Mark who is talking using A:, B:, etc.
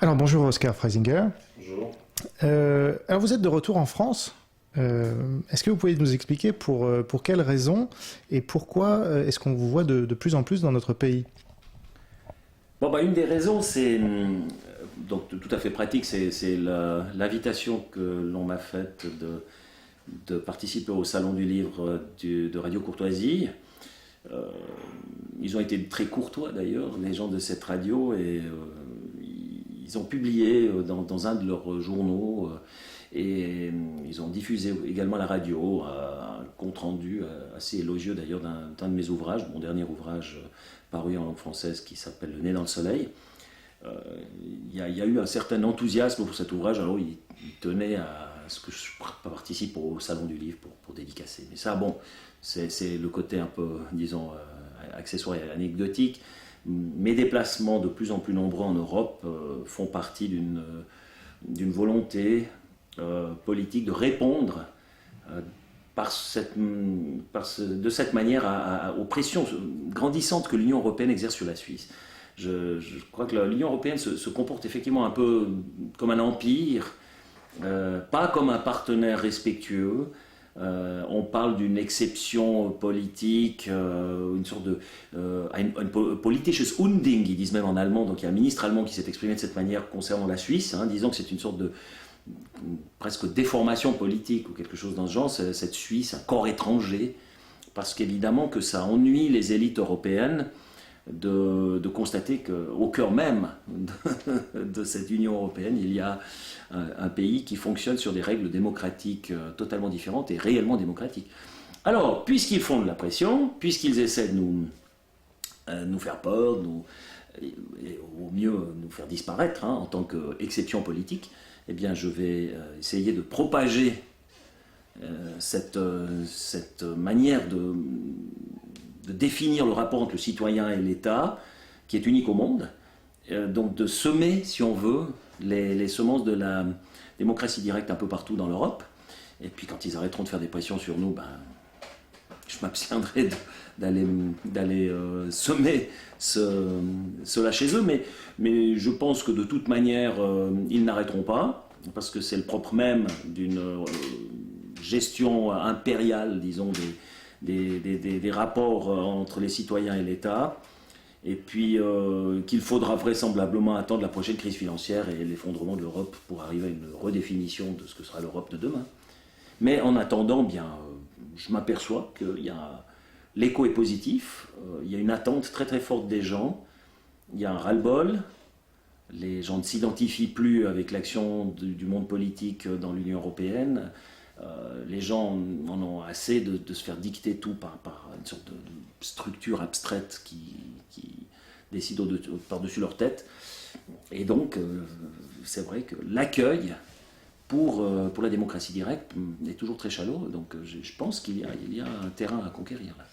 A: Alors bonjour Oscar Freisinger.
B: Bonjour.
A: Alors vous êtes de retour en France. Est-ce que vous pouvez nous expliquer pour quelles raisons et pourquoi est-ce qu'on vous voit de plus en plus dans notre pays?
B: Une des raisons, c'est donc tout à fait pratique, c'est l'invitation que l'on m'a faite de participer au Salon du Livre de Radio Courtoisie. Ils ont été très courtois d'ailleurs, les gens de cette radio, et ils ont publié dans un de leurs journaux et ils ont diffusé également à la radio un compte-rendu assez élogieux d'ailleurs d'un de mes ouvrages, mon dernier ouvrage paru en langue française qui s'appelle Le nez dans le soleil. Il y a eu un certain enthousiasme pour cet ouvrage, alors il tenait à ce que je participe au Salon du Livre pour dédicacer. Mais ça, bon, c'est le côté un peu, disons, accessoire et anecdotique. Mes déplacements de plus en plus nombreux en Europe font partie d'une volonté politique de répondre de cette manière aux pressions grandissantes que l'Union européenne exerce sur la Suisse. Je crois que l'Union européenne se comporte effectivement un peu comme un empire, pas comme un partenaire respectueux. On parle d'une exception politique, une sorte de ein politisches Unding, ils disent même en allemand. Donc il y a un ministre allemand qui s'est exprimé de cette manière concernant la Suisse, disant que c'est une sorte de presque déformation politique ou quelque chose dans ce genre, cette Suisse, un corps étranger, parce qu'évidemment que ça ennuie les élites européennes de constater qu'au cœur même de cette Union européenne, il y a un pays qui fonctionne sur des règles démocratiques totalement différentes et réellement démocratiques. Alors, puisqu'ils font de la pression, puisqu'ils essaient de nous faire peur, et au mieux nous faire disparaître en tant qu'exception politique, eh bien je vais essayer de propager cette manière de définir le rapport entre le citoyen et l'État, qui est unique au monde, donc de semer, si on veut, les semences de la démocratie directe un peu partout dans l'Europe. Et puis quand ils arrêteront de faire des pressions sur nous, je m'abstiendrai d'aller semer cela chez eux, mais je pense que de toute manière, ils n'arrêteront pas, parce que c'est le propre même d'une gestion impériale, disons, des rapports entre les citoyens et l'État, et puis qu'il faudra vraisemblablement attendre la prochaine crise financière et l'effondrement de l'Europe pour arriver à une redéfinition de ce que sera l'Europe de demain. Mais en attendant, je m'aperçois que l'écho est positif, il y a une attente très très forte des gens, il y a un ras-le-bol, les gens ne s'identifient plus avec l'action du monde politique dans l'Union européenne, les gens en ont assez de se faire dicter tout par une sorte de structure abstraite qui décide par-dessus leur tête. Et donc, c'est vrai que l'accueil pour la démocratie directe est toujours très chaleureux. Donc, je pense qu'il y a un terrain à conquérir là.